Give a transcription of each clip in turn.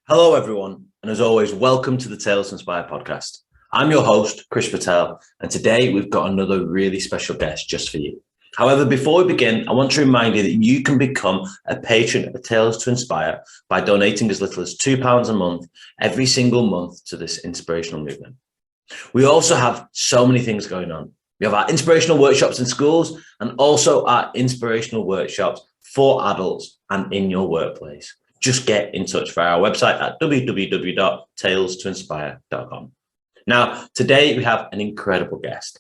Hello, everyone, and as always, welcome to the Tales to Inspire podcast. I'm your host, Chris Patel, and today we've got another really special guest just for you. However, before we begin, I want to remind you that you can become a patron of Tales to Inspire by donating as little as £2 a month every single month to this inspirational movement. We also have so many things going on. We have our inspirational workshops in schools and also our inspirational workshops for adults and in your workplace. Just get in touch via our website at www.talestoinspire.com. Now, today we have an incredible guest,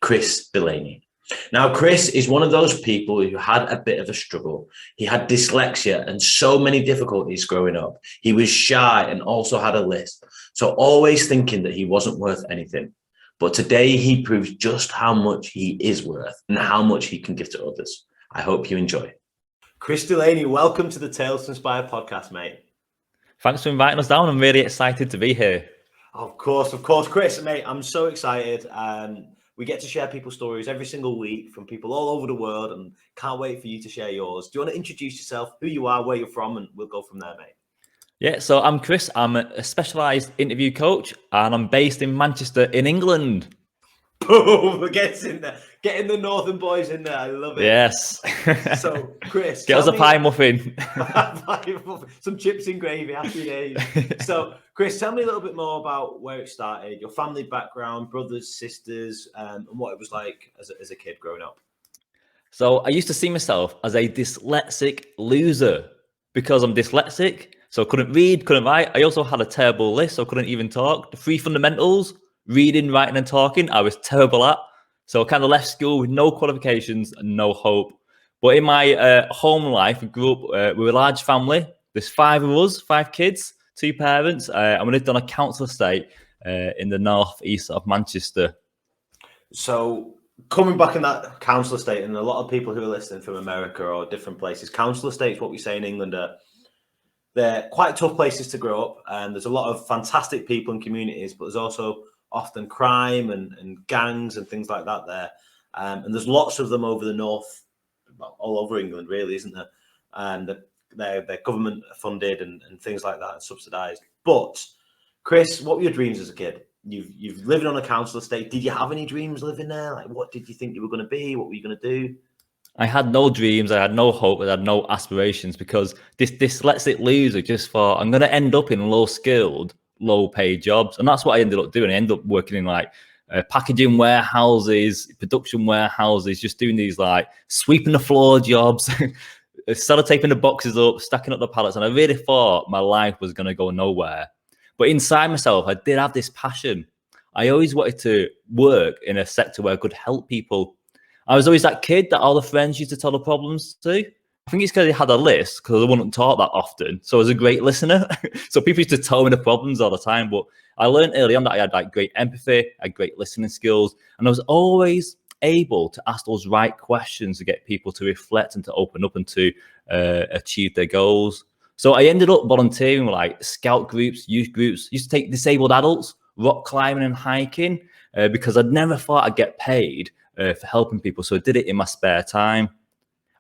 Chris Delaney. Now, Chris is one of those people who had a bit of a struggle. He had dyslexia and so many difficulties growing up. He was shy and also had a lisp, so always thinking that he wasn't worth anything. But today he proves just how much he is worth and how much he can give to others. I hope you enjoy. Chris Delaney, welcome to the Tales to Inspire podcast, mate. Thanks for inviting us down. I'm really excited to be here. Of course, Chris, mate, I'm so excited. We get to share people's stories every single week from people all over the world and can't wait for you to share yours. Do you want to introduce yourself, who you are, where you're from, and we'll go from there, mate? Yeah, so I'm Chris. I'm a specialised interview coach and I'm based in Manchester in England. Boom, we're getting there. Getting the Northern boys in there. I love it. Yes. So, Chris, get us a pie muffin. Some chips and gravy. Happy days. So, Chris, tell me a little bit more about where it started, your family background, brothers, sisters, and what it was like as a kid growing up. So, I used to see myself as a dyslexic loser because I'm dyslexic. So, I couldn't read, couldn't write. I also had a terrible list, so I couldn't even talk. The 3 fundamentals, reading, writing, and talking, I was terrible at. So I kind of left school with no qualifications and no hope. But in my home life, I grew up with a large family. There's 5 of us, 5 kids, 2 parents, and we lived on a council estate in the northeast of Manchester. So coming back in that council estate, and a lot of people who are listening from America or different places, council estates, what we say in England, they're quite tough places to grow up. And there's a lot of fantastic people and communities, but there's also often crime and gangs and things like that there. And there's lots of them over the north, all over England, really, isn't there? And they're government funded and things like that, and subsidised. But, Chris, what were your dreams as a kid? You've lived on a council estate. Did you have any dreams living there? Like, what did you think you were going to be? What were you going to do? I had no dreams. I had no hope. I had no aspirations because this dyslexic loser just thought, I'm going to end up in low-skilled, low-paid jobs. And that's what I ended up doing. I ended up working in like packaging warehouses, production warehouses, just doing these like sweeping the floor jobs, sellotaping the boxes up, stacking up the pallets. And I really thought my life was going to go nowhere. But inside myself, I did have this passion. I always wanted to work in a sector where I could help people. I was always that kid that all the friends used to tell the problems to. I think it's because I had a list, because I wasn't taught that often. So I was a great listener. So people used to tell me the problems all the time. But I learned early on that I had like great empathy, I had great listening skills. And I was always able to ask those right questions to get people to reflect and to open up and to achieve their goals. So I ended up volunteering with like scout groups, youth groups, used to take disabled adults, rock climbing and hiking, because I'd never thought I'd get paid for helping people. So I did it in my spare time.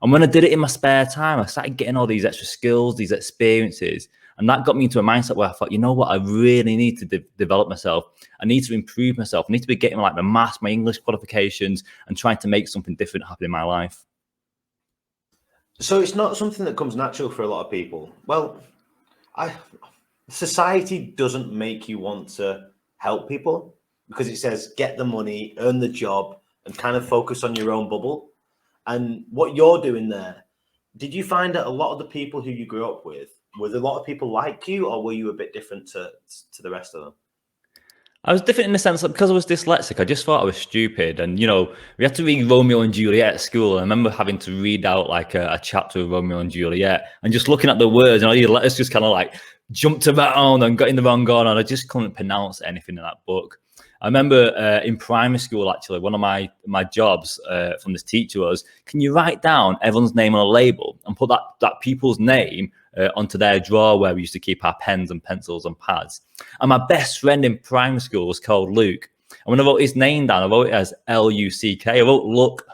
And when I did it in my spare time, I started getting all these extra skills, these experiences. And that got me into a mindset where I thought, you know what, I really need to develop myself. I need to improve myself. I need to be getting like my maths, my English qualifications, and trying to make something different happen in my life. So it's not something that comes natural for a lot of people. Well, society doesn't make you want to help people because it says get the money, earn the job, and kind of focus on your own bubble. And what you're doing there, did you find that a lot of the people who you grew up with, were there a lot of people like you, or were you a bit different to the rest of them? I was different in the sense that because I was dyslexic, I just thought I was stupid. And, you know, we had to read Romeo and Juliet at school. I remember having to read out like a chapter of Romeo and Juliet and just looking at the words, and all your letters just kind of like jumped around and got in the wrong order. And I just couldn't pronounce anything in that book. I remember in primary school, actually, one of my jobs from this teacher was, can you write down everyone's name on a label and put that people's name onto their drawer where we used to keep our pens and pencils and pads? And my best friend in primary school was called Luke. And when I wrote his name down, I wrote it as L-U-C-K. I wrote Luke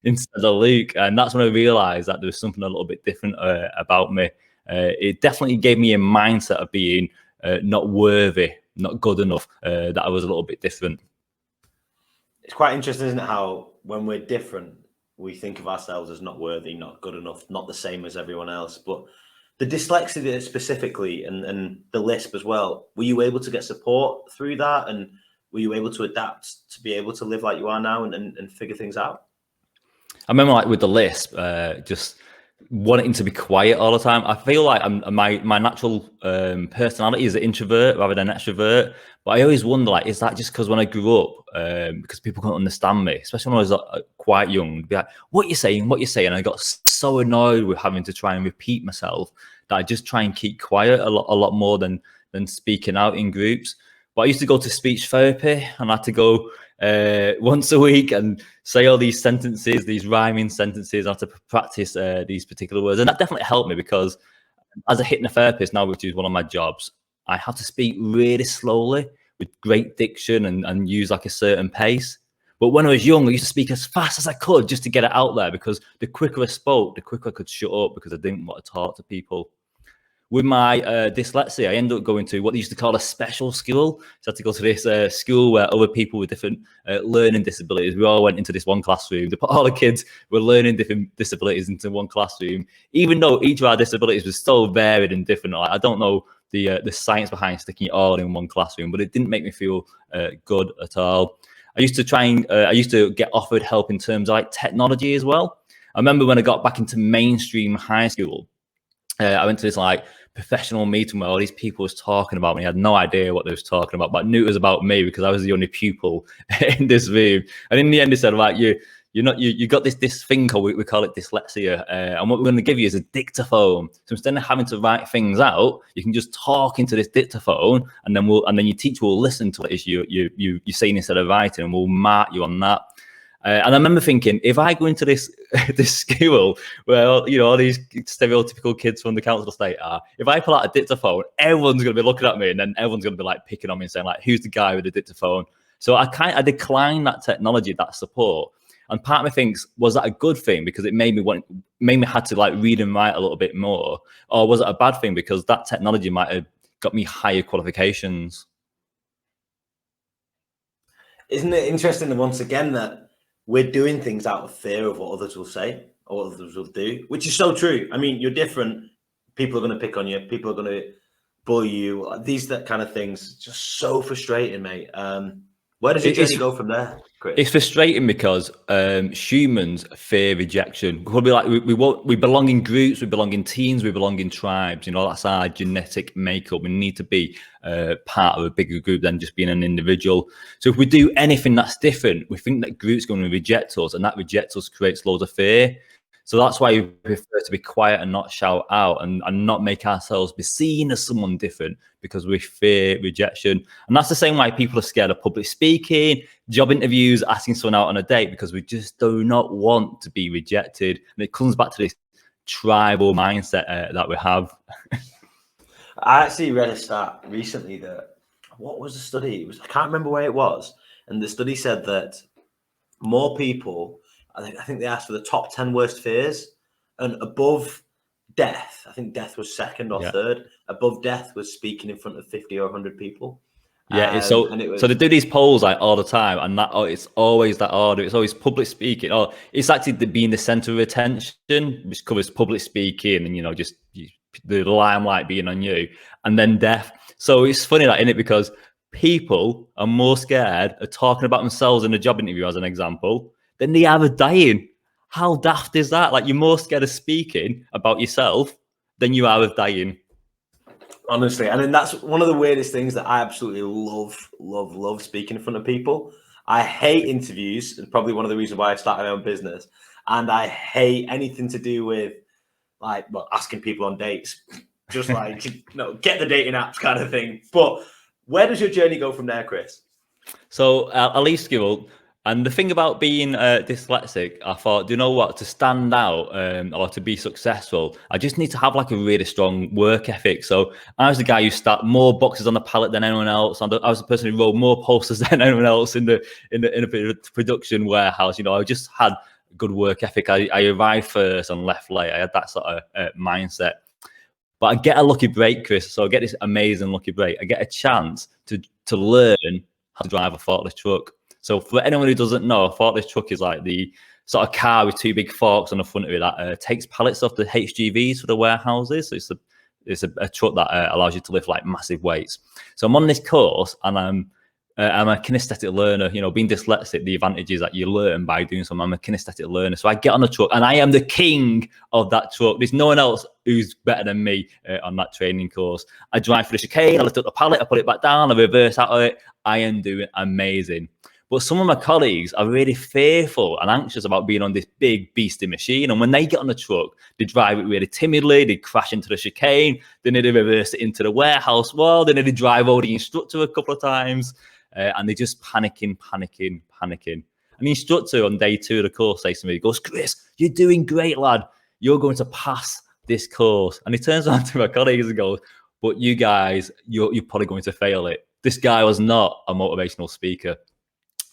instead of Luke. And that's when I realized that there was something a little bit different about me. it definitely gave me a mindset of being not worthy, not good enough, that I was a little bit different. It's quite interesting, isn't it, how when we're different, we think of ourselves as not worthy, not good enough, not the same as everyone else. But the dyslexia specifically and the lisp as well, were you able to get support through that? And were you able to adapt to be able to live like you are now and figure things out? I remember like with the lisp, just wanting to be quiet all the time. I feel like my natural personality is an introvert rather than an extrovert. But I always wonder, like, is that just because when I grew up, because people couldn't understand me, especially when I was quite young, be like, what you saying, what you saying? And I got so annoyed with having to try and repeat myself that I just try and keep quiet a lot more than speaking out in groups. But I used to go to speech therapy, and I had to go once a week and say all these sentences, these rhyming sentences. I had to practice these particular words, and that definitely helped me because as a hypnotherapist now, which is one of my jobs, I had to speak really slowly with great diction and use like a certain pace. But when I was young, I used to speak as fast as I could just to get it out there, because the quicker I spoke, the quicker I could shut up, because I didn't want to talk to people. With my dyslexia, I ended up going to what they used to call a special school. So I had to go to this school where other people with different learning disabilities, we all went into this one classroom. They put all the kids with learning different disabilities into one classroom, even though each of our disabilities was so varied and different. Like, I don't know the science behind sticking it all in one classroom, but it didn't make me feel good at all. I used to get offered help in terms of like technology as well. I remember when I got back into mainstream high school, I went to this like professional meeting where all these people was talking about me. I had no idea what they was talking about, but I knew it was about me because I was the only pupil in this room. And in the end, they said, like, you got this thing called, we call it dyslexia, and what we're going to give you is a dictaphone. So instead of having to write things out, you can just talk into this dictaphone, and then your teacher will listen to what it is you're saying instead of writing, and we'll mark you on that. And I remember thinking, if I go into this school where all these stereotypical kids from the council estate are, if I pull out a dictaphone, everyone's going to be looking at me, and then everyone's going to be like picking on me and saying like, "Who's the guy with the dictaphone?" So I declined that technology, that support. And part of me thinks, was that a good thing because it made me had to like read and write a little bit more, or was it a bad thing because that technology might have got me higher qualifications? Isn't it interesting that once again that we're doing things out of fear of what others will say or what others will do, which is so true. I mean, you're different. People are going to pick on you. People are going to bully you. That kind of things. Just so frustrating, mate. Where does your journey go from there, Chris? It's frustrating because humans fear rejection. We'll be like, we belong in groups, we belong in teams, we belong in tribes. That's our genetic makeup. We need to be part of a bigger group than just being an individual. So if we do anything that's different, we think that group's going to reject us, and that reject us creates loads of fear. So that's why we prefer to be quiet and not shout out and not make ourselves be seen as someone different, because we fear rejection. And that's the same why people are scared of public speaking, job interviews, asking someone out on a date, because we just do not want to be rejected. And it comes back to this tribal mindset that we have. I actually read a stat recently that, what was the study? I can't remember where it was. And the study said that more people, I think they asked for the top 10 worst fears, and above death, I think death was second or third. Above death was speaking in front of 50 or 100 people. Yeah, so they do these polls like all the time, and it's always that order. It's always public speaking, or it's actually being the center of attention, which covers public speaking and just the limelight being on you, and then death. So it's funny that, isn't it? Because people are more scared of talking about themselves in a job interview, as an example, than they are of dying. How daft is that? Like, you're more scared of speaking about yourself than you are of dying. Honestly, and then that's one of the weirdest things that I absolutely love speaking in front of people. I hate interviews. It's probably one of the reasons why I started my own business. And I hate anything to do with asking people on dates, just like, get the dating apps kind of thing. But where does your journey go from there, Chris? So I leave school. And the thing about being dyslexic, I thought, do you know what? To stand out or to be successful, I just need to have like a really strong work ethic. So I was the guy who stacked more boxes on the pallet than anyone else. I was the person who wrote more posters than anyone else in a production warehouse. I just had good work ethic. I arrived first and left late. I had that sort of mindset. But I get a lucky break, Chris. So I get this amazing lucky break. I get a chance to learn how to drive a forklift truck. So for anyone who doesn't know, a forklift truck is like the sort of car with two big forks on the front of it that takes pallets off the HGVs for the warehouses. So it's a truck that allows you to lift like massive weights. So I'm on this course, and I'm a kinesthetic learner. You know, being dyslexic, the advantage is that you learn by doing something. I'm a kinesthetic learner. So I get on the truck, and I am the king of that truck. There's no one else who's better than me on that training course. I drive for the chicane, I lift up the pallet, I put it back down, I reverse out of it. I am doing amazing. But some of my colleagues are really fearful and anxious about being on this big beastie machine. And when they get on the truck, they drive it really timidly, they crash into the chicane, then they reverse it into the warehouse wall, then they drive over the instructor a couple of times, and they're just panicking. And the instructor on day 2 of the course says to me, he goes, "Chris, you're doing great, lad. You're going to pass this course." And he turns around to my colleagues and goes, "But you guys, you're probably going to fail it." This guy was not a motivational speaker.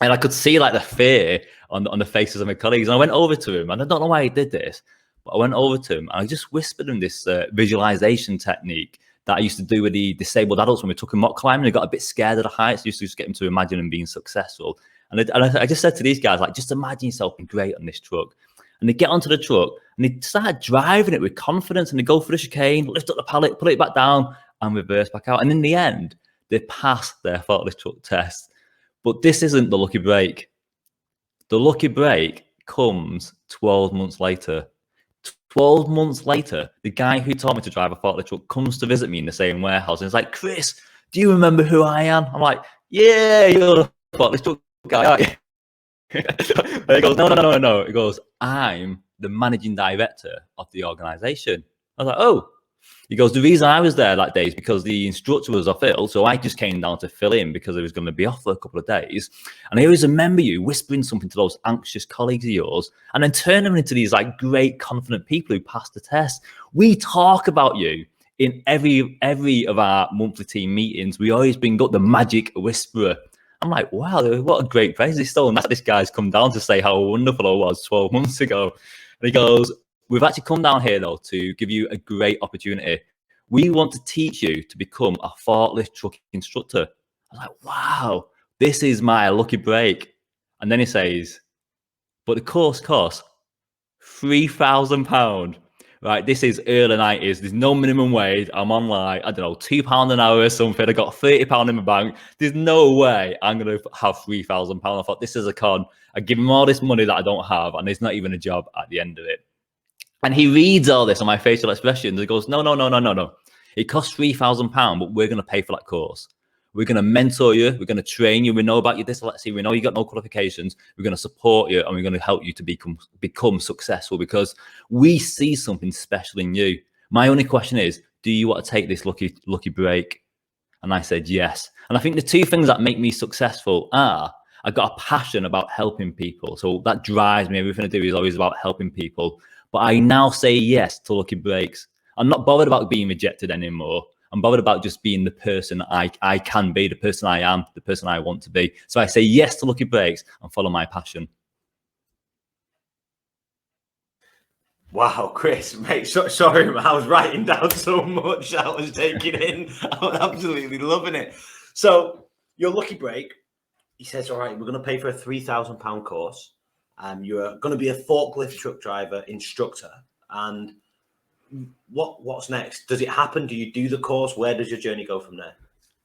And I could see like the fear on the faces of my colleagues. And I went over to him, and I don't know why he did this, but I went over to him and I just whispered him this visualization technique that I used to do with the disabled adults when we took them rock climbing. They got a bit scared of the heights. I used to just get them to imagine them being successful. And I just said to these guys, like, just imagine yourself being great on this truck. And they get onto the truck and they start driving it with confidence, and they go for the chicane, lift up the pallet, put it back down, and reverse back out. And in the end, they pass their forklift truck test. But this isn't the lucky break. The lucky break comes 12 months later. 12 months later, the guy who taught me to drive a forklift truck comes to visit me in the same warehouse, and he's like, "Chris, do you remember who I am?" I'm like, "Yeah, you're the forklift truck guy, aren't you?" And he goes, No. He goes, "I'm the managing director of the organization." I was like, "Oh." He goes, "The reason I was there that day is because the instructor was off ill, so I just came down to fill in because he was going to be off for a couple of days. And I always remember you whispering something to those anxious colleagues of yours, and then turn them into these like great, confident people who passed the test. We talk about you in every of our monthly team meetings. We always bring up the magic whisperer." I'm like, wow, what a great praise. He's stolen that. This guy's come down to say how wonderful I was 12 months ago. And he goes, "We've actually come down here, though, to give you a great opportunity. We want to teach you to become a forklift truck instructor." I was like, wow, this is my lucky break. And then he says, "But the course costs £3,000. Right, this is early 90s. There's no minimum wage. I'm on like, I don't know, £2 an hour or something. I got £30 in my bank. There's no way I'm going to have £3,000. I thought, this is a con. I give him all this money that I don't have, and there's not even a job at the end of it." And he reads all this on my facial expressions. He goes, No. It costs £3,000, but we're going to pay for that course. We're going to mentor you. We're going to train you. We know about your dyslexia. We know you got no qualifications. We're going to support you, and we're going to help you to become successful, because we see something special in you. My only question is, do you want to take this lucky break? And I said yes. And I think the two things that make me successful are, I've got a passion about helping people. So that drives me. Everything I do is always about helping people. But I now say yes to lucky breaks. I'm not bothered about being rejected anymore. I'm bothered about just being the person I can be, the person I am, the person I want to be. So I say yes to lucky breaks and follow my passion. Wow, Chris, mate, sorry, I was writing down so much I was taking in. I was absolutely loving it. So your lucky break, he says, all right, we're going to pay for a £3,000 course. You're going to be a forklift truck driver instructor. And what's next? Does it happen? Do you do the course? Where does your journey go from there?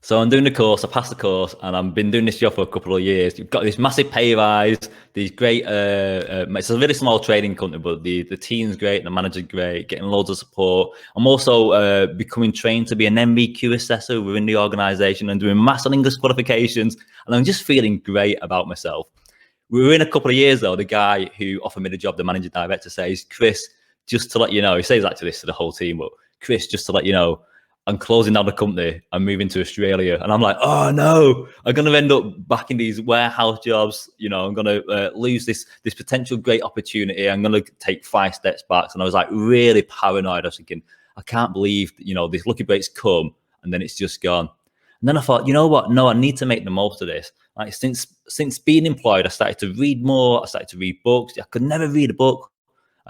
So I'm doing the course, I passed the course, and I've been doing this job for a couple of years. You've got this massive pay rise, these great, it's a really small trading company, but the team's great, the manager's great, getting loads of support. I'm also becoming trained to be an MBQ assessor within the organization and doing maths and English qualifications, and I'm just feeling great about myself. Within a couple of years, though, the guy who offered me the job, the managing director, says, "Chris, just to let you know," he says actually this to the whole team, but "Chris, just to let you know, I'm closing down the company. I'm moving to Australia." And I'm like, oh no, I'm going to end up back in these warehouse jobs. You know, I'm going to lose this potential great opportunity. I'm going to take 5 steps back. And I was like really paranoid. I was thinking, I can't believe, you know, this lucky break's come and then it's just gone. And then I thought, you know what? No, I need to make the most of this. Like since being employed, I started to read more. I started to read books. I could never read a book.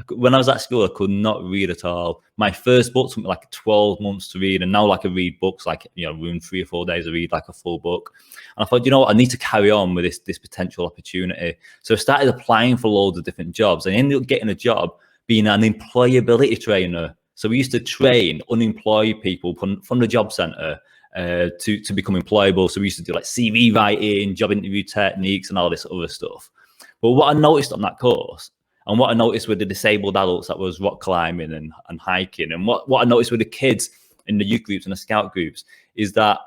When I was at school, I could not read at all. My first book took me like 12 months to read, and now like I read books like, you know, within 3 or 4 days I read like a full book. And I thought, you know what, I need to carry on with this potential opportunity. So I started applying for loads of different jobs, and I ended up getting a job being an employability trainer. So we used to train unemployed people from the job centre to become employable. So we used to do like CV writing, job interview techniques, and all this other stuff. But what I noticed on that course, and what I noticed with the disabled adults that was rock climbing and hiking, and what I noticed with the kids in the youth groups and the scout groups, is that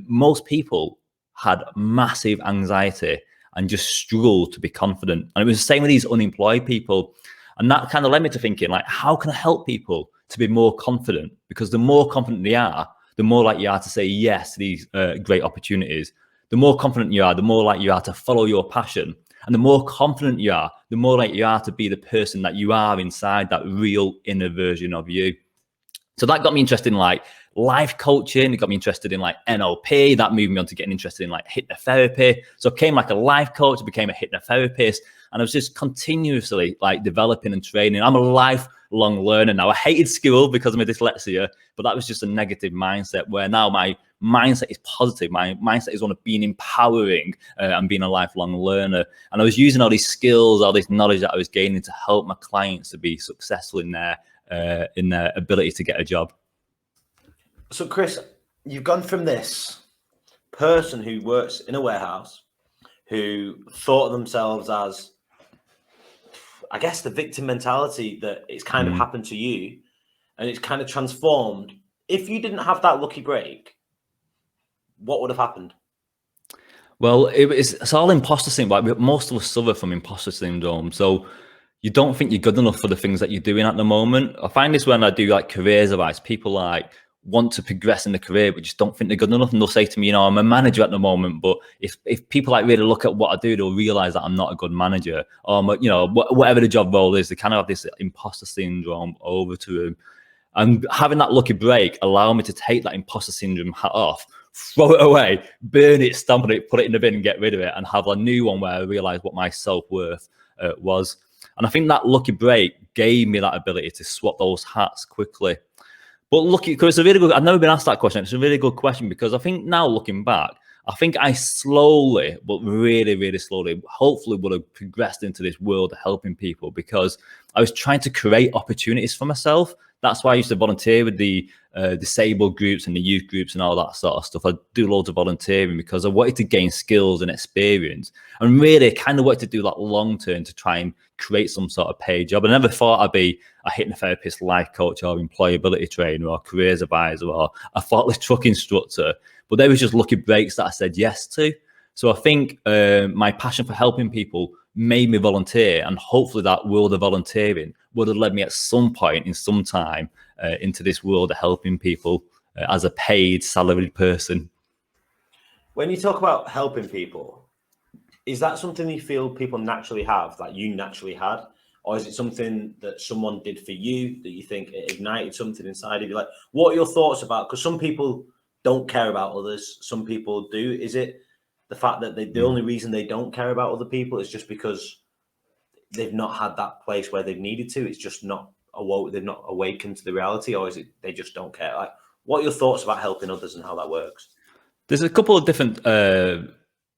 most people had massive anxiety and just struggled to be confident. And it was the same with these unemployed people. And that kind of led me to thinking, like, how can I help people to be more confident? Because the more confident they are, the more likely you are to say yes to these great opportunities. The more confident you are, the more likely you are to follow your passion. And the more confident you are, the more likely you are to be the person that you are inside, that real inner version of you. So that got me interested in like life coaching. It got me interested in like NLP. That moved me on to getting interested in like hypnotherapy. So I became like a life coach, I became a hypnotherapist, and I was just continuously like developing and training. I'm a lifelong learner now. I hated school because of my dyslexia, but that was just a negative mindset, where now my mindset is positive. My mindset is one of being empowering and being a lifelong learner. And I was using all these skills, all this knowledge that I was gaining to help my clients to be successful in their ability to get a job. So Chris, you've gone from this person who works in a warehouse, who thought of themselves as, I guess, the victim mentality, that it's kind of happened to you, and it's kind of transformed. If you didn't have that lucky break, what would have happened? Well, it's all imposter syndrome. Like, most of us suffer from imposter syndrome. So you don't think you're good enough for the things that you're doing at the moment. I find this when I do like careers advice. People like want to progress in the career, but just don't think they're good enough. And they'll say to me, you know, I'm a manager at the moment, but if people like really look at what I do, they'll realize that I'm not a good manager. Or, you know, whatever the job role is, they kind of have this imposter syndrome over to them. And having that lucky break allowed me to take that imposter syndrome hat off, throw it away, burn it, stamp on it, put it in the bin and get rid of it, and have a new one where I realized what my self-worth was. And I think that lucky break gave me that ability to swap those hats quickly. But lucky, because it's a really good, I've never been asked that question. It's a really good question, because I think now looking back, I think I slowly, but really, really slowly, hopefully would have progressed into this world of helping people, because I was trying to create opportunities for myself. That's why I used to volunteer with the disabled groups and the youth groups and all that sort of stuff. I do loads of volunteering because I wanted to gain skills and experience, and really kind of wanted to do that long term to try and create some sort of paid job. I never thought I'd be a hypnotherapist, life coach, or employability trainer, or careers advisor, or a thoughtless truck instructor. But there was just lucky breaks that I said yes to. So I think my passion for helping people made me volunteer, and hopefully that world of volunteering would have led me at some point in some time into this world of helping people as a paid salaried person. When you talk about helping people, is that something you feel people naturally have, that you naturally had? Or is it something that someone did for you that you think it ignited something inside of you? Like, what are your thoughts about? Because some people don't care about others. Some people do. Is it the fact that the only reason they don't care about other people is just because they've not had that place where they've needed to? It's just not awoke. They've not awakened to the reality, or is it they just don't care? Like, what are your thoughts about helping others and how that works? There's a couple of different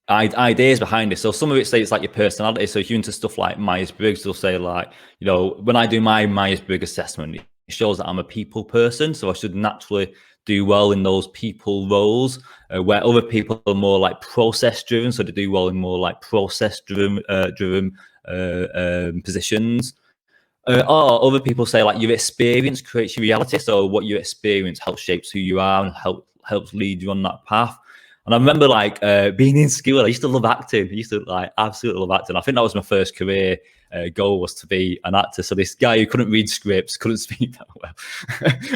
ideas behind it. So some of it says it's like your personality. So if you're into stuff like Myers-Briggs, they'll say like, you know, when I do my Myers-Briggs assessment, it shows that I'm a people person. So I should naturally do well in those people roles, where other people are more like process driven. So they do well in more like process driven positions. Or other people say like your experience creates your reality. So what you experience helps shapes who you are and helps lead you on that path. And I remember like being in school, I used to love acting. I used to like absolutely love acting. I think that was my first career goal, was to be an actor. So this guy who couldn't read scripts, couldn't speak that well,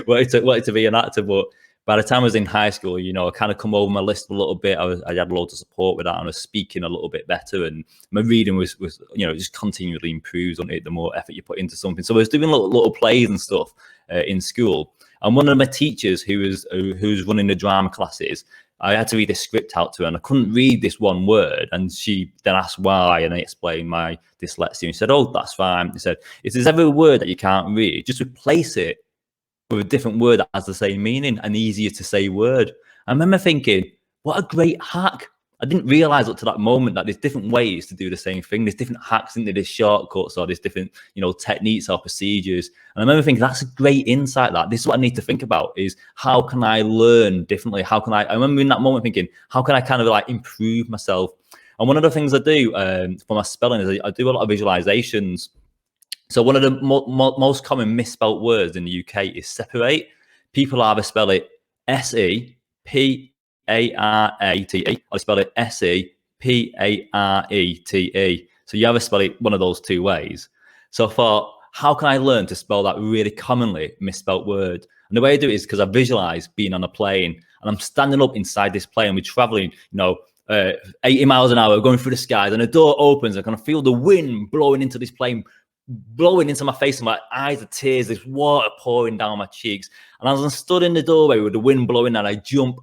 wanted to be an actor. But by the time I was in high school, you know, I kind of come over my list a little bit. I had loads of support with that, and I was speaking a little bit better, and my reading was you know, just continually improves on it the more effort you put into something. So I was doing little plays and stuff in school, And one of my teachers who was running the drama classes, I had to read a script out to her and I couldn't read this one word. And she then asked why, and I explained my dyslexia. And she said, "Oh, that's fine." He said, "If there's ever a word that you can't read, just replace it with a different word that has the same meaning, an easier to say word." I remember thinking, what a great hack. I didn't realize up to that moment that there's different ways to do the same thing. There's different hacks, isn't there? There's shortcuts, or there's different, techniques or procedures. And I remember thinking, that's a great insight. That this is what I need to think about, is how can I learn differently? How can I remember in that moment thinking, how can I kind of like improve myself? And one of the things I do for my spelling is I do a lot of visualizations. So one of the most common misspelt words in the UK is separate. People either spell it SEPARATE, or spell it SEPARETE. So you either spell it one of those two ways. So I thought, how can I learn to spell that really commonly misspelt word? And the way I do it is because I visualize being on a plane and I'm standing up inside this plane. We're traveling, 80 miles an hour, going through the skies, and a door opens. I can feel the wind blowing into this plane, blowing into my face, and my eyes are tears, there's water pouring down my cheeks. And as I'm stood in the doorway with the wind blowing, and I jump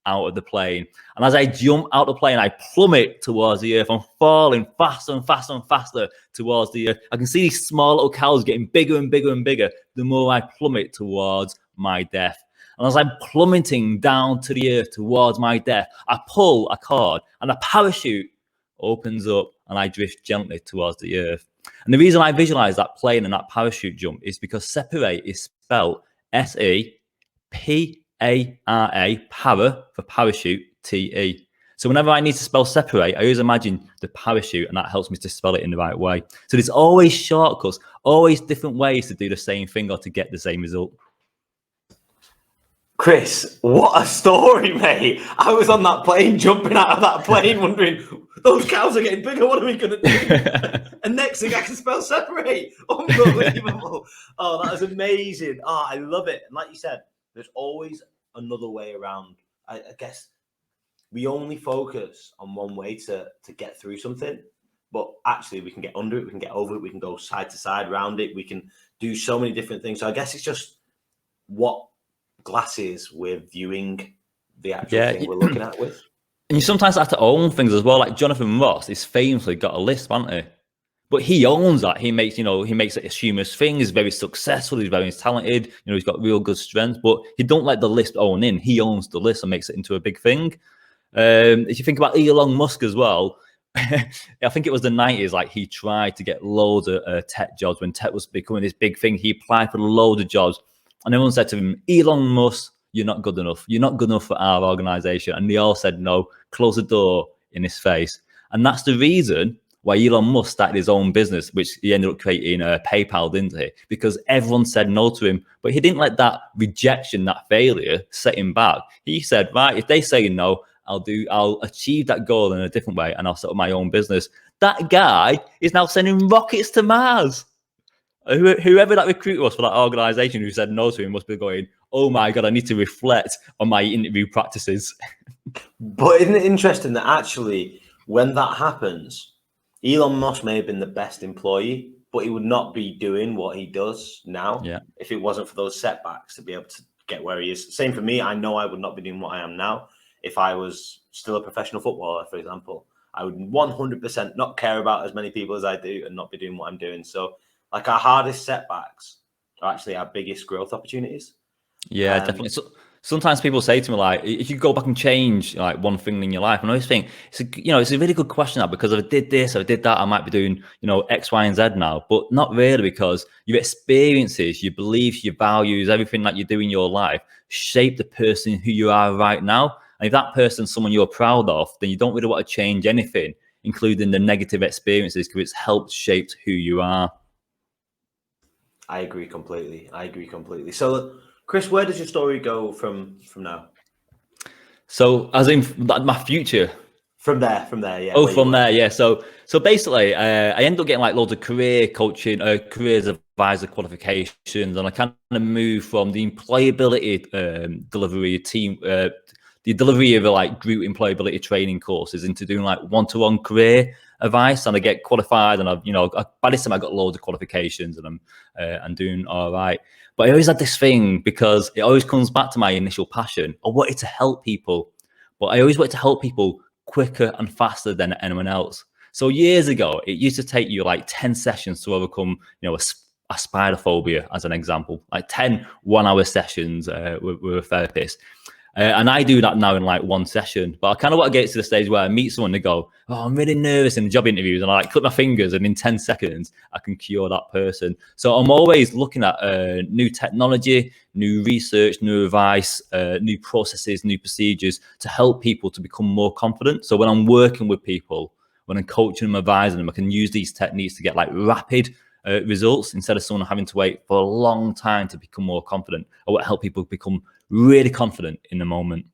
out of the plane. And as I jump out of the plane, I plummet towards the earth. I'm falling faster and faster and faster towards the earth. I can see these small little cows getting bigger and bigger and bigger the more I plummet towards my death. And as I'm plummeting down to the earth towards my death, I pull a cord and a parachute opens up and I drift gently towards the earth. And the reason I visualize that plane and that parachute jump is because separate is spelled SEPARA, para for parachute, TE. So whenever I need to spell separate, I always imagine the parachute, and that helps me to spell it in the right way. So there's always shortcuts, always different ways to do the same thing or to get the same result. Chris, what a story, mate. I was on that plane, jumping out of that plane, wondering, those cows are getting bigger, what are we going to do? And next thing I can spell separate. Unbelievable. Oh, that was amazing. Oh, I love it. And like you said, there's always another way around. I guess we only focus on one way to get through something, but actually we can get under it, we can get over it, we can go side to side around it, we can do so many different things. So I guess it's just what glasses we're viewing the actual thing we're looking at with. And you sometimes have to own things as well. Like Jonathan Ross is famously got a lisp, hasn't he? But he owns that. He makes it a humorous thing. He's very successful. He's very talented. He's got real good strength. But he don't let the lisp own in. He owns the lisp and makes it into a big thing. If you think about Elon Musk as well, I think it was the 90s. Like he tried to get loads of tech jobs when tech was becoming this big thing. He applied for loads of jobs, and everyone said to him, "Elon Musk, you're not good enough. You're not good enough for our organization." And they all said no. Close the door in his face. And that's the reason why Elon Musk started his own business, which he ended up creating PayPal, didn't he? Because everyone said no to him. But he didn't let that rejection, that failure, set him back. He said, right, if they say no, I'll achieve that goal in a different way, and I'll set up my own business. That guy is now sending rockets to Mars. Whoever that recruiter was for that organization who said no to him must be going, oh my God, I need to reflect on my interview practices. But isn't it interesting that actually when that happens, Elon Musk may have been the best employee, but he would not be doing what he does now if it wasn't for those setbacks to be able to get where he is. Same for me. I know I would not be doing what I am now if I was still a professional footballer, for example. I would 100% not care about as many people as I do and not be doing what I'm doing. So like our hardest setbacks are actually our biggest growth opportunities. Yeah, definitely. So sometimes people say to me, like, if you go back and change like one thing in your life, and I always think it's a really good question, that because if I did this or I did that, I might be doing X, Y, and Z now, but not really, because your experiences, your beliefs, your values, everything that you do in your life shape the person who you are right now. And if that person's someone you're proud of, then you don't really want to change anything, including the negative experiences, because it's helped shape who you are. I agree completely. So, Chris, where does your story go from now? So, as in my future? From there, yeah. Oh, from there, yeah. So basically, I ended up getting like loads of career coaching, careers advisor qualifications, and I kind of moved from the employability delivery team, the the delivery of like group employability training courses into doing like one-to-one career advice, and I get qualified, and I've, you know, by this time I got loads of qualifications, and I'm doing all right. But I always had this thing, because it always comes back to my initial passion. I wanted to help people, but I always wanted to help people quicker and faster than anyone else. So years ago, it used to take you like 10 sessions to overcome, you know, a Spinophobia, as an example, like 10 1-hour sessions with a therapist. And I do that now in like one session. But I kind of want to get to the stage where I meet someone and go, oh, I'm really nervous in job interviews. And I like click my fingers, and in 10 seconds, I can cure that person. So I'm always looking at new technology, new research, new advice, new processes, new procedures to help people to become more confident. So when I'm working with people, when I'm coaching them, advising them, I can use these techniques to get like rapid results, instead of someone having to wait for a long time to become more confident. I want to help people become really confident in the moment.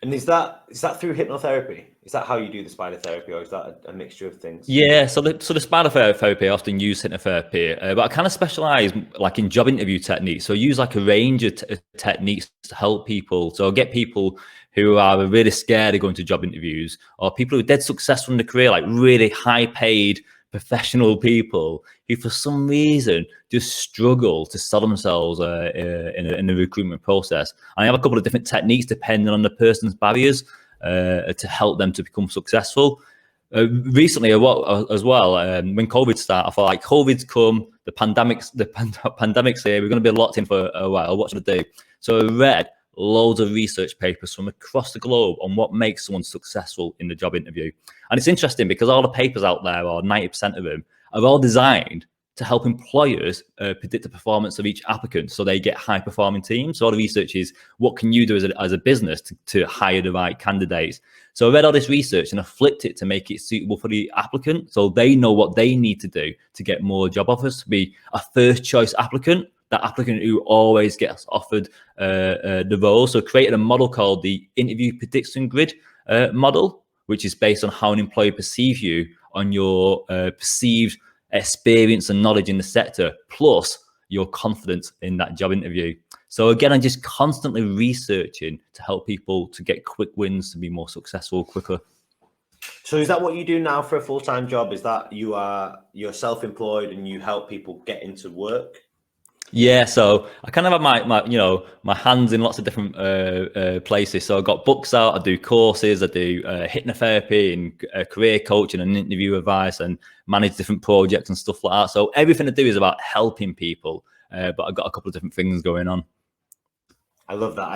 And is that through hypnotherapy? Is that how you do the spider therapy, or is that a mixture of things? Yeah, so the spider therapy, I often use hypnotherapy, but I kind of specialize like in job interview techniques. So I use like a range of techniques to help people. So I'll get people who are really scared of going to job interviews, or people who are dead successful in their career, like really high paid professional people who for some reason just struggle to sell themselves in the recruitment process. And I have a couple of different techniques depending on the person's barriers to help them to become successful. Recently as well, when COVID started, I thought like COVID's come, the pandemic's here, we're going to be locked in for a while, what should I do? So I read loads of research papers from across the globe on what makes someone successful in the job interview. And it's interesting because all the papers out there, or 90% of them, are all designed to help employers predict the performance of each applicant, so they get high performing teams. So all the research is, what can you do as a business to hire the right candidates? So I read all this research and I flipped it to make it suitable for the applicant, so they know what they need to do to get more job offers, to be a first choice applicant, that applicant who always gets offered the role. So created a model called the interview prediction grid model, which is based on how an employer perceives you on your perceived experience and knowledge in the sector, plus your confidence in that job interview. So again, I'm just constantly researching to help people to get quick wins, to be more successful quicker. So is that what you do now for a full-time job? Is that you're self-employed and you help people get into work? Yeah, so I kind of have my hands in lots of different places. So I've got books out, I do courses, I do hypnotherapy and career coaching and interview advice, and manage different projects and stuff like that. So everything I do is about helping people, but I've got a couple of different things going on. I love that.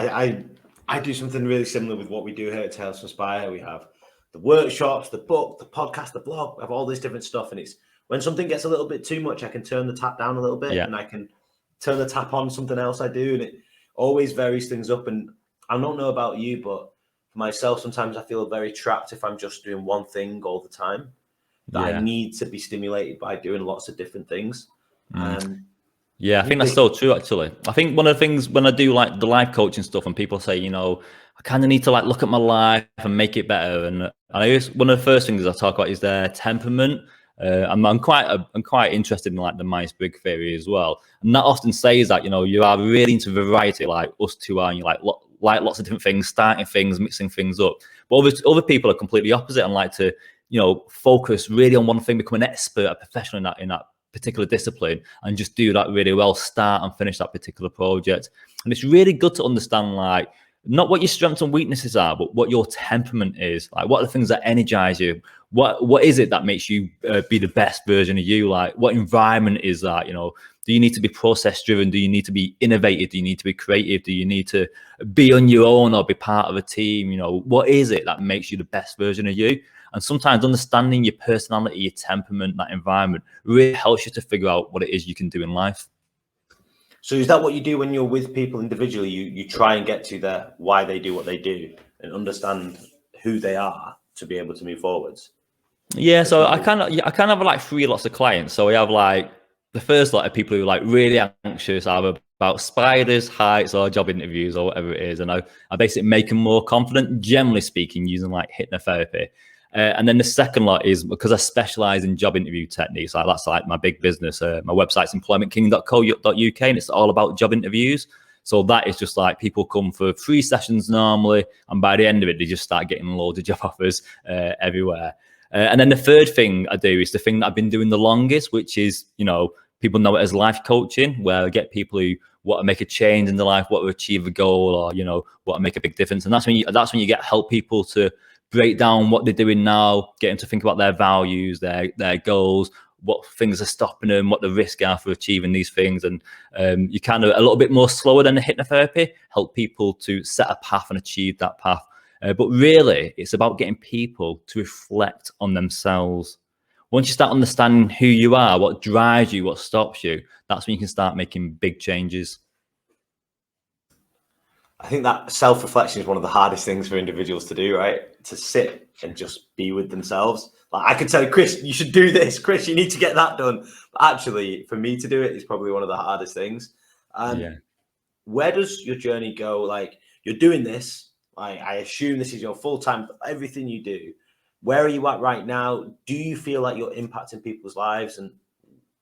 I do something really similar with what we do here at Tales from Spire. We have the workshops, the book, the podcast, the blog, I have all this different stuff. And it's when something gets a little bit too much, I can turn the tap down a little bit, and I can turn the tap on something else I do, and it always varies things up. And I don't know about you, but for myself, sometimes I feel very trapped if I'm just doing one thing all the time, that I need to be stimulated by doing lots of different things. Yeah, I think that's so true, actually. I think one of the things when I do like the life coaching stuff, and people say, you know, I kind of need to like look at my one make it better. And one of the first things I talk about is their temperament. I'm quite interested in like the Myers-Briggs theory as well, and that often says that, you know, you are really into variety, like us two are, and you like lots of different things, starting things, mixing things up. But other people are completely opposite and like to, you know, focus really on one thing, become an expert, a professional in that particular discipline, and just do that really well, start and finish that particular project. And it's really good to understand like not what your strengths and weaknesses are, but what your temperament is. Like, what are the things that energize you? What is it that makes you be the best version of you? Like, what environment is that? You know, do you need to be process driven? Do you need to be innovative? Do you need to be creative? Do you need to be on your own or be part of a team? You know, what is it that makes you the best version of you? And sometimes understanding your personality, your temperament, that environment really helps you to figure out what it is you can do in life. So is that what you do when you're with people individually? You try and get to their why they do what they do and understand who they are to be able to move forwards? Yeah, so I kind of have like three lots of clients. So we have like the first lot of people who are like really anxious, either about spiders, heights, or job interviews, or whatever it is. And I basically make them more confident, generally speaking, using like hypnotherapy. And then the second lot is because I specialize in job interview techniques. Like that's like my big business. My website's employmentking.co.uk, and it's all about job interviews. So that is just like people come for 3 sessions normally, and by the end of it, they just start getting loads of job offers everywhere. And then the third thing I do is the thing that I've been doing the longest, which is, people know it as life coaching, where I get people who want to make a change in their life, want to achieve a goal, or, want to make a big difference. And that's when you get help people to break down what they're doing now, get them to think about their values, their goals, what things are stopping them, what the risks are for achieving these things. And you kind of a little bit more slower than the hypnotherapy, help people to set a path and achieve that path. But really, it's about getting people to reflect on themselves. Once you start understanding who you are, what drives you, what stops you, that's when you can start making big changes. I think that self-reflection is one of the hardest things for individuals to do, right? To sit and just be with themselves. Like, I could tell you, Chris, you should do this. Chris, you need to get that done. But actually, for me to do it is probably one of the hardest things. Where does your journey go? Like, you're doing this. I assume this is your full-time, everything you do. Where are you at right now? Do you feel like you're impacting people's lives, and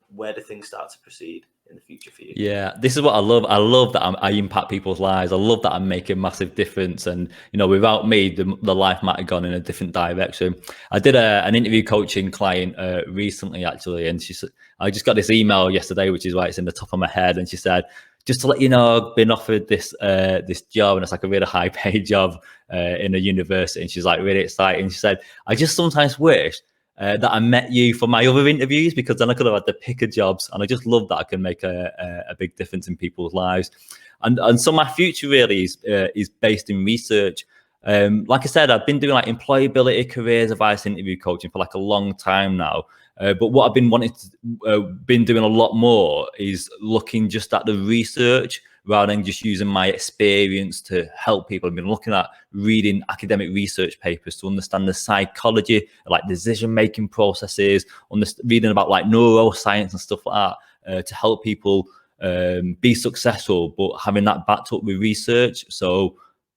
where do things start to proceed in the future for you? Yeah, this is what I love. I love that I impact people's lives. I love that I'm making a massive difference. And, without me, the life might have gone in a different direction. I did an interview coaching client recently, actually. And I just got this email yesterday, which is why it's in the top of my head. And she said, just to let you know, I've been offered this job, and it's like a really high paid job in a university. And she's like really excited. She said, I just sometimes wish that I met you for my other interviews, because then I could have had the pick of jobs. And I just love that I can make a big difference in people's lives. And so my future really is based in research. Like I said, I've been doing like employability, careers advice, interview coaching for like a long time now. But what I've been doing a lot more is looking just at the research rather than just using my experience to help people. I've been looking at reading academic research papers to understand the psychology, like decision-making processes, reading about like neuroscience and stuff like that to help people be successful, but having that backed up with research. So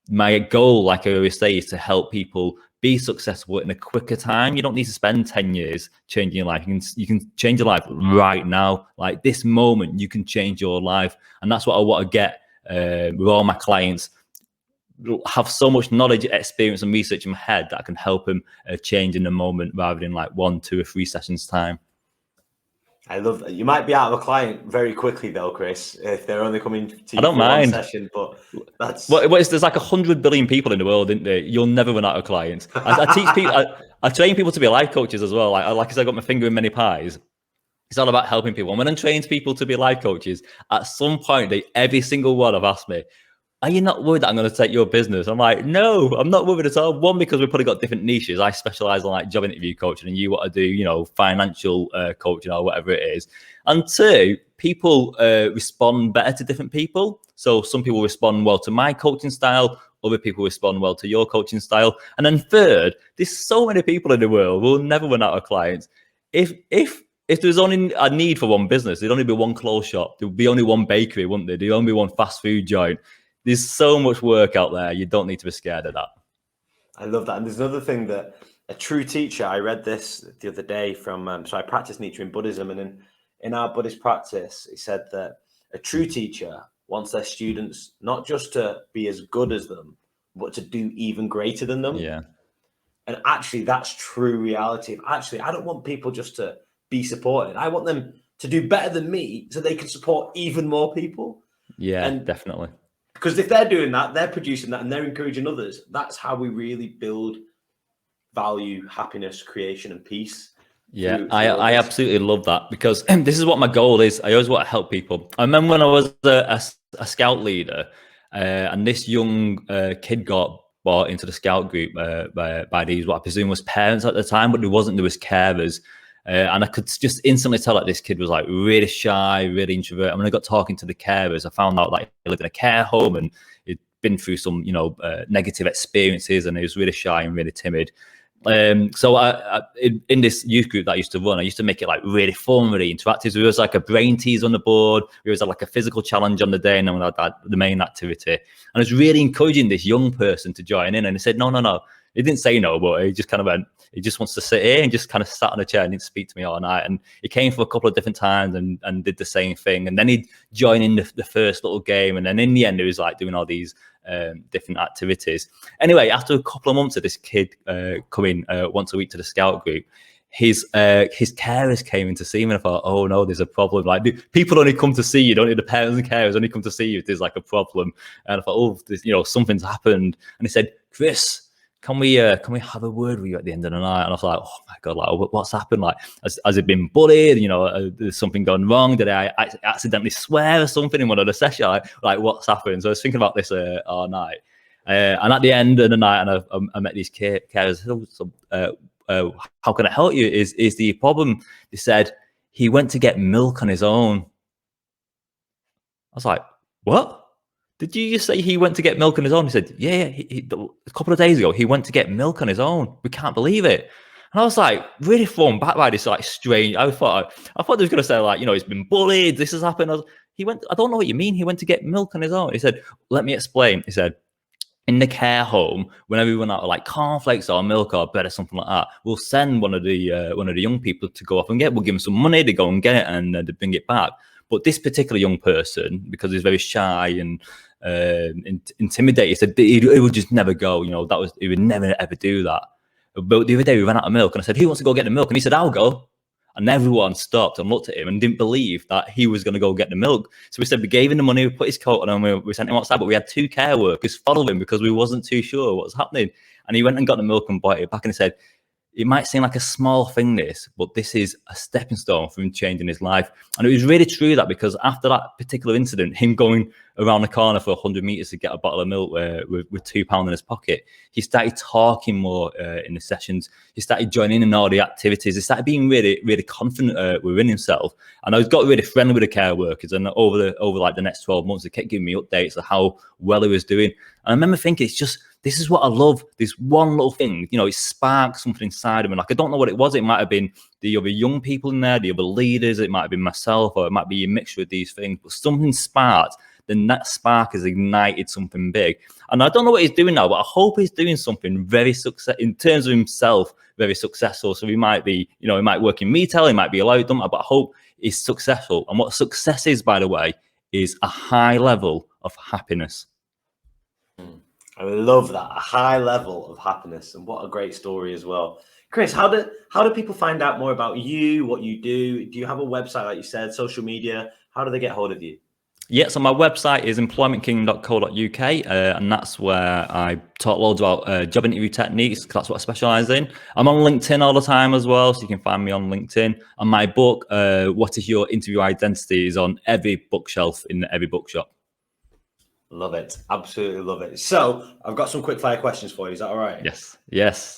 my goal, like I always say, is to help people be successful in a quicker time. You don't need to spend 10 years changing your life. You can change your life right now. Like this moment, you can change your life. And that's what I want to get with all my clients. Have so much knowledge, experience, and research in my head that I can help them change in the moment rather than like 1, 2, or 3 sessions time. I love that. You might be out of a client very quickly though, Chris, if they're only coming to you I don't for mind. 1 session, but that's... There's like 100 billion people in the world, isn't there? You'll never run out of clients. I teach people, I train people to be life coaches as well. Like I said, I got my finger in many pies. It's all about helping people. And when I'm training people to be life coaches, at some point, every single one have asked me, are you not worried that I'm going to take your business? I'm like, no, I'm not worried at all. One, because we've probably got different niches. I specialize in like job interview coaching, and you want to do, financial coaching or whatever it is. And 2, people respond better to different people. So some people respond well to my coaching style. Other people respond well to your coaching style. And then 3rd, there's so many people in the world. We'll never run out of clients. If there's only a need for one business, there'd only be one clothes shop. There'd be only one bakery, wouldn't there? There'd only be one fast food joint. There's so much work out there. You don't need to be scared of that. I love that. And there's another thing that a true teacher, I read this the other day from, so I practice Nietzsche in Buddhism, and in our Buddhist practice, he said that a true teacher wants their students not just to be as good as them, but to do even greater than them. Yeah. And actually, that's true reality. Actually, I don't want people just to be supported. I want them to do better than me so they can support even more people. Yeah, definitely. Because if they're doing that, they're producing that, and they're encouraging others. That's how we really build value, happiness, creation, and peace. Yeah, I absolutely love that, because this is what my goal is. I always want to help people. I remember when I was a scout leader, and this young kid got brought into the scout group by these, what I presume was parents at the time, but there was carers. And I could just instantly tell that this kid was like really shy, really introvert. And when I got talking to the carers, I found out like he lived in a care home and he'd been through some, negative experiences, and he was really shy and really timid. So in this youth group that I used to run, I used to make it like really fun, really interactive. So there was like a brain tease on the board. There was like a physical challenge on the day, and then we had the main activity. And I was really encouraging this young person to join in. And he said, no. He didn't say no, but he just kind of went, he just wants to sit here, and just kind of sat on a chair and didn't speak to me all night. And he came for a couple of different times and did the same thing. And then he'd join in the first little game. And then in the end, he was like doing all these different activities. Anyway, after a couple of months of this kid coming once a week to the scout group, his carers came in to see him, and I thought, oh no, there's a problem. Like, people only come to see you, don't need the parents and carers only come to see you if there's like a problem. And I thought, oh, this, something's happened. And he said, Chris, can we have a word with you at the end of the night? And I was like, oh my God, like what's happened? Like, has it been bullied? There's something gone wrong? Did I accidentally swear or something in one of the sessions? Like what's happened? So I was thinking about this all night. And at the end of the night, and I met these carers. How can I help you? Is the problem? They said he went to get milk on his own. I was like, what? Did you just say he went to get milk on his own? He said, yeah, a couple of days ago, he went to get milk on his own. We can't believe it. And I was like, really thrown back by this like strange. I thought they was going to say like, he's been bullied. This has happened. I don't know what you mean. He went to get milk on his own. He said, let me explain. He said, in the care home, whenever we run out of like cornflakes or milk or bread or something like that, we'll send one of the young people to go off and we'll give them some money to go and get it, and they bring it back. But this particular young person, because he's very shy and intimidated, said he would just never go. He would never ever do that. But the other day we ran out of milk, and I said, who wants to go get the milk? And he said, I'll go. And everyone stopped and looked at him and didn't believe that he was going to go get the milk. So we said, we gave him the money, we put his coat on, and we sent him outside. But we had 2 care workers follow him because we wasn't too sure what was happening. And he went and got the milk and brought it back, and he said, it might seem like a small thing, this, but this is a stepping stone for him changing his life. And it was really true that, because after that particular incident, him going around the corner for 100 meters to get a bottle of milk with £2 in his pocket, he started talking more in the sessions. He started joining in all the activities. He started being really, really confident within himself. And I got really friendly with the care workers. And over like the next 12 months, they kept giving me updates of how well he was doing. And I remember thinking, this is what I love. This one little thing, it sparked something inside of me. Like, I don't know what it was. It might have been the other young people in there, the other leaders. It might have been myself, or it might be a mixture of these things. But something sparked. Then that spark has ignited something big. And I don't know what he's doing now, but I hope he's doing something very successful in terms of himself, very successful. So he might be, he might work in retail, he might be allowed them, but I hope he's successful. And what success is, by the way, is a high level of happiness. I love that, a high level of happiness, and what a great story as well. Chris, how do people find out more about you, what you do? Do you have a website, like you said, social media? How do they get hold of you? Yeah, so my website is employmentkingdom.co.uk, and that's where I talk loads about job interview techniques, because that's what I specialize in. I'm on LinkedIn all the time as well, so you can find me on LinkedIn. And my book, What is Your Interview Identity, is on every bookshelf in every bookshop. Love it. Absolutely love it. So I've got some quick fire questions for you. Is that all right? Yes.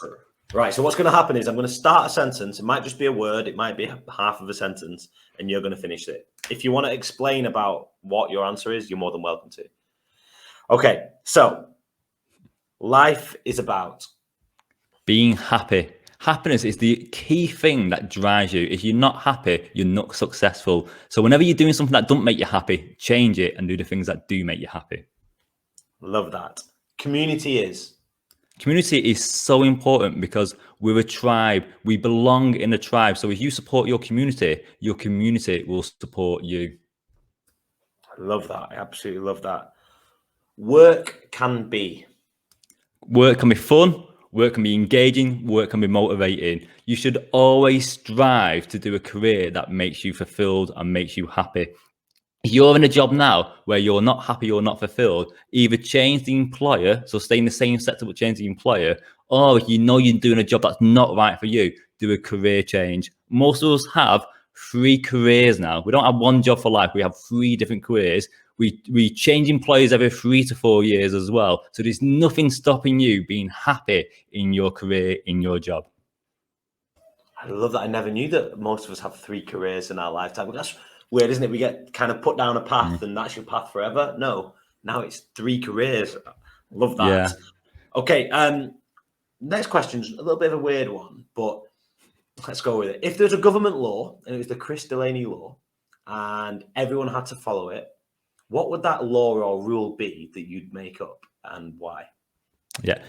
Right. So what's going to happen is I'm going to start a sentence. It might just be a word. It might be half of a sentence, and you're going to finish it. If you want to explain about what your answer is, you're more than welcome to. Okay. So life is about being happy. Happiness is the key thing that drives you. If you're not happy, you're not successful. So whenever you're doing something that doesn't make you happy, change it and do the things that do make you happy. Love that. Community is so important, because we're a tribe. We belong in a tribe. So if you support your community will support you. I love that. I absolutely love that. Work can be fun. Work can be engaging, work can be motivating. You should always strive to do a career that makes you fulfilled and makes you happy. If you're in a job now where you're not happy or not fulfilled, either change the employer, so stay in the same sector but change the employer, or if you're doing a job that's not right for you, do a career change. Most of us have 3 careers now. We don't have one job for life. We have 3 different careers. We change employers every 3 to 4 years as well. So there's nothing stopping you being happy in your career, in your job. I love that. I never knew that most of us have 3 careers in our lifetime. That's weird, isn't it? We get kind of put down a path and that's your path forever. No, now it's 3 careers. Love that. Yeah. Okay. Next question's a little bit of a weird one, but let's go with it. If there's a government law and it was the Chris Delaney law and everyone had to follow it, what would that law or rule be that you'd make up and why? Yeah.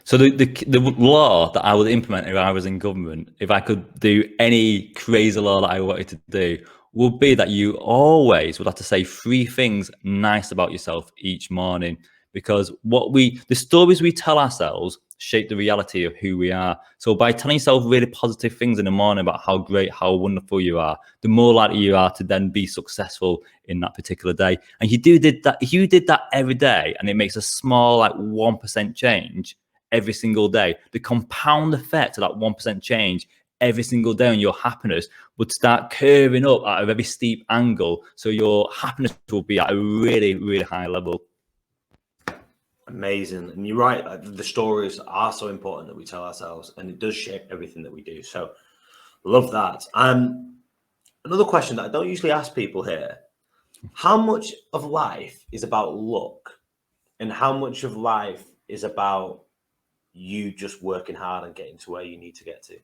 So the law that I would implement if I was in government, if I could do any crazy law that I wanted to do, would be that you always would have to say 3 things nice about yourself each morning, because the stories we tell ourselves shape the reality of who we are. So by telling yourself really positive things in the morning about how great, how wonderful you are, the more likely you are to then be successful in that particular day. And if you did that every day, and it makes a small, like 1% change every single day, the compound effect of that 1% change every single day on your happiness would start curving up at a very steep angle. So your happiness will be at a really, really high level. Amazing. And you're right, the stories are so important that we tell ourselves, and it does shape everything that we do. So love that. Another question that I don't usually ask people here: how much of life is about luck, and how much of life is about you just working hard and getting to where you need to get to?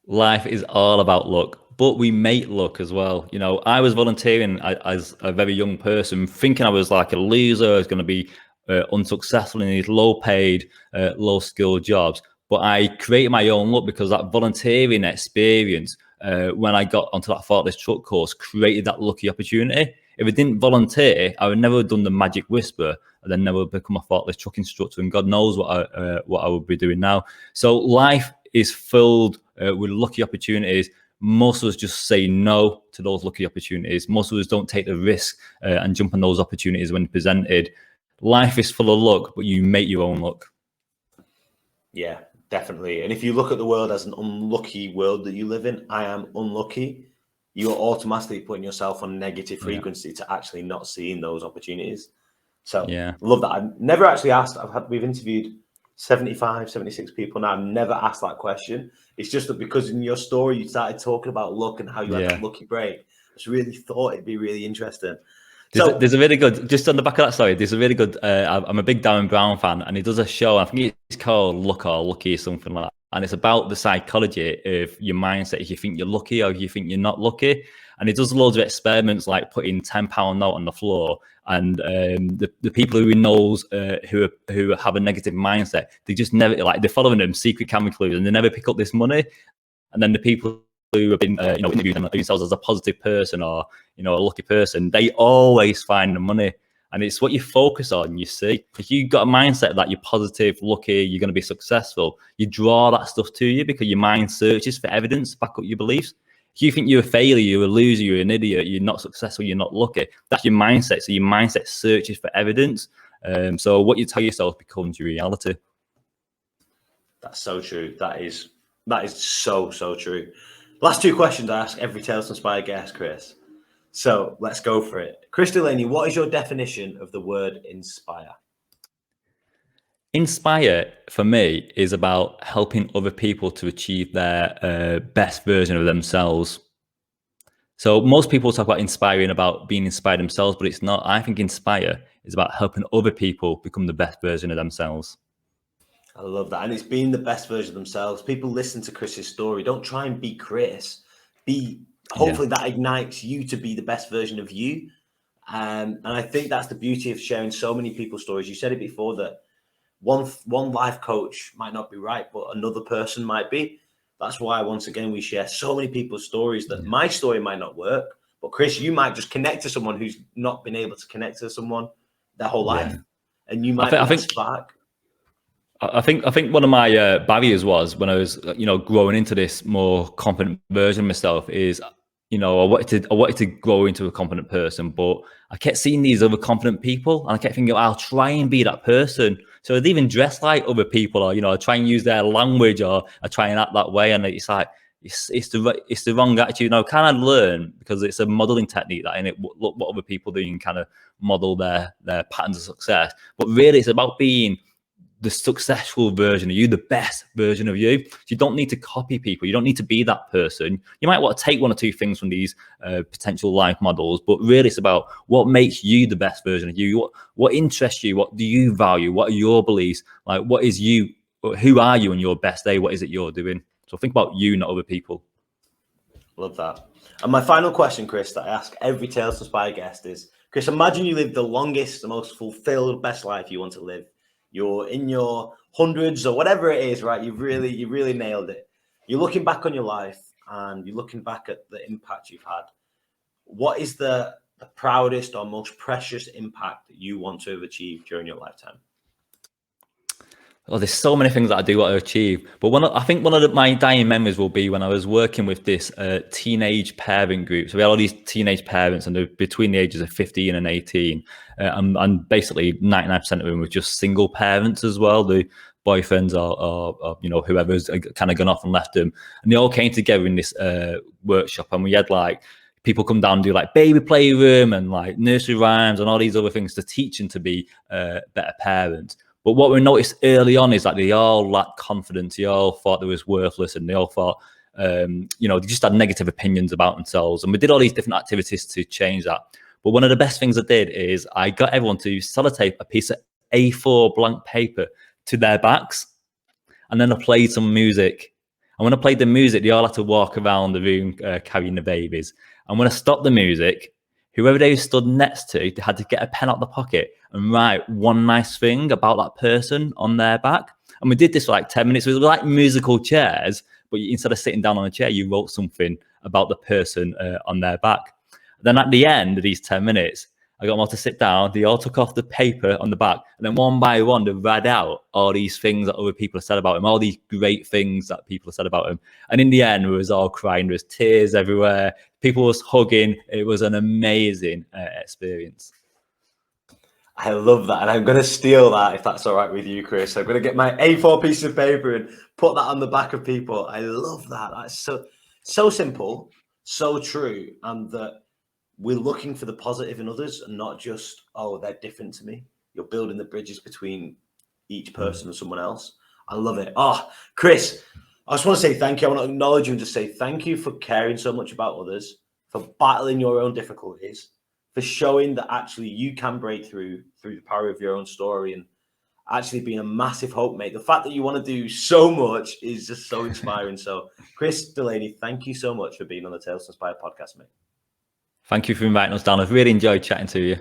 Life is all about luck, but we make luck as well. You know, I was volunteering as a very young person, thinking I was like a loser, I was going to be unsuccessful in these low-paid, low-skilled jobs. But I created my own luck, because that volunteering experience, when I got onto that forklift truck course, created that lucky opportunity. If I didn't volunteer, I would never have done the magic whisper, and then never become a forklift truck instructor. And God knows what I would be doing now. So life is filled with lucky opportunities. Most of us just say no to those lucky opportunities. Most of us don't take the risk and jump on those opportunities when presented. Life is full of luck, but you make your own luck. Yeah, definitely. And if you look at the world as an unlucky world that you live in, I am unlucky, you're automatically putting yourself on negative frequency to actually not seeing those opportunities. So love that. I've never actually asked, we've interviewed 75, 76 people now. I've never asked that question. It's just that because in your story, you started talking about luck and how you had that lucky break. I just really thought it'd be really interesting. There's a really good, just on the back of that, sorry, there's a really good, I'm a big Darren Brown fan, and he does a show, I think it's called Luck or Lucky or something like that. And it's about the psychology of your mindset, if you think you're lucky or if you think you're not lucky. And he does loads of experiments, like putting £10 note on the floor, and the people who he knows who have a negative mindset, they just never, like, they're following them secret camera clues, and they never pick up this money. And then the people who have been interviewing themselves as a positive person or a lucky person, they always find the money. And it's what you focus on, you see. If you've got a mindset that you're positive, lucky, you're going to be successful, you draw that stuff to you, because your mind searches for evidence to back up your beliefs. If you think you're a failure, you're a loser, you're an idiot, you're not successful, you're not lucky, that's your mindset. So your mindset searches for evidence. So what you tell yourself becomes your reality. That's so true. That is so true. Last 2 questions I ask every Tales to Inspire guest, Chris. So let's go for it. Chris Delaney, what is your definition of the word inspire? Inspire, for me, is about helping other people to achieve their best version of themselves. So most people talk about inspiring, about being inspired themselves, but it's not. I think inspire is about helping other people become the best version of themselves. I love that. And it's being the best version of themselves. People listen to Chris's story. Don't try and be Chris. Hopefully that ignites you to be the best version of you. And I think that's the beauty of sharing so many people's stories. You said it before, that one life coach might not be right, but another person might be. That's why, once again, we share so many people's stories that my story might not work, but Chris, you might just connect to someone who's not been able to connect to someone their whole life. And you might be that spark. I think one of my barriers was, when I was, growing into this more confident version of myself, is, I wanted to grow into a confident person, but I kept seeing these other confident people, and I kept thinking, I'll try and be that person. So I'd even dress like other people, or, I try and use their language, or I try and act that way. And it's like, it's the wrong attitude. Can I learn, because it's a modeling technique, that in it, look what other people do, and kind of model their patterns of success. But really, it's about being the successful version of you, the best version of you. So you don't need to copy people. You don't need to be that person. You might want to take 1 or 2 things from these potential life models, but really it's about what makes you the best version of you. What interests you? What do you value? What are your beliefs? Like, what is you? who are you on your best day? What is it you're doing? So think about you, not other people. Love that. And my final question, Chris, that I ask every Tales to Inspire guest is, Chris, imagine you live the longest, the most fulfilled, best life you want to live. You're in your hundreds or whatever it is, right? You really nailed it. You're looking back on your life and you're looking back at the impact you've had. What is the proudest or most precious impact that you want to have achieved during your lifetime? Oh, there's so many things that I do want to achieve, but I think one of my dying memories will be when I was working with this teenage parent group. So we had all these teenage parents, and they're between the ages of 15 and 18, and basically 99% of them were just single parents as well. The boyfriends or you know, whoever's kind of gone off and left them, and they all came together in this workshop, and we had like people come down and do like baby playroom and like nursery rhymes and all these other things to teach them to be better parents. But what we noticed early on is that they all lacked confidence. They all thought they was worthless, and they all thought, you know, they just had negative opinions about themselves. And we did all these different activities to change that. But one of the best things I did is I got everyone to sellotape a piece of A4 blank paper to their backs, and then I played some music. And when I played the music, they all had to walk around the room carrying the babies. And when I stopped the music, whoever they stood next to, they had to get a pen out the pocket and write one nice thing about that person on their back. And we did this for like 10 minutes. It was like musical chairs, but instead of sitting down on a chair, you wrote something about the person on their back. Then at the end of these 10 minutes, I got them all to sit down. They all took off the paper on the back, and then one by one, they read out all these things that other people have said about him, all these great things that people have said about him. And in the end, we was all crying. There was tears everywhere. People was hugging. It was an amazing experience. I love that. And I'm going to steal that, if that's all right with you, Chris. I'm going to get my A4 piece of paper and put that on the back of people. I love that. That's so simple, so true. And that we're looking for the positive in others and not just, oh, they're different to me. You're building the bridges between each person and someone else. I love it. Oh, Chris, I just want to say thank you. I want to acknowledge you and just say thank you for caring so much about others, for battling your own difficulties, for showing that actually you can break through the power of your own story, and actually being a massive hope, mate. The fact that you want to do so much is just so inspiring. So, Chris Delaney, thank you so much for being on the Tales to Inspire podcast, mate. Thank you for inviting us down. I've really enjoyed chatting to you.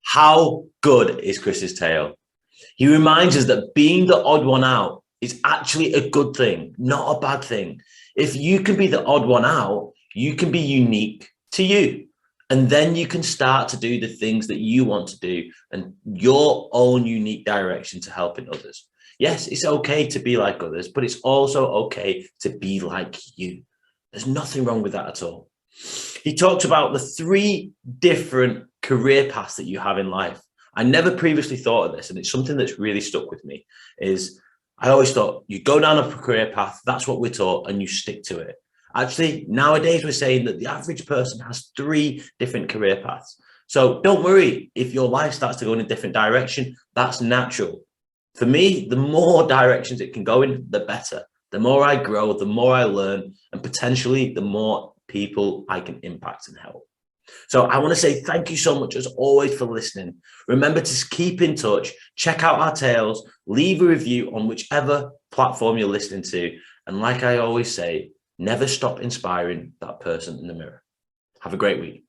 How good is Chris's tale? He reminds us that being the odd one out is actually a good thing, not a bad thing. If you can be the odd one out, you can be unique to you. And then you can start to do the things that you want to do and your own unique direction to helping others. Yes, it's okay to be like others, but it's also okay to be like you. There's nothing wrong with that at all. He talks about the 3 different career paths that you have in life. I never previously thought of this, and it's something that's really stuck with me. Is I always thought you go down a career path, that's what we're taught, and you stick to it. Actually, nowadays we're saying that the average person has 3 different career paths. So don't worry if your life starts to go in a different direction. That's natural. For me, the more directions it can go in, the better. The more I grow, the more I learn, and potentially the more people I can impact and help. So I want to say thank you so much as always for listening. Remember to keep in touch, check out our tales, leave a review on whichever platform you're listening to. And like I always say, never stop inspiring that person in the mirror. Have a great week.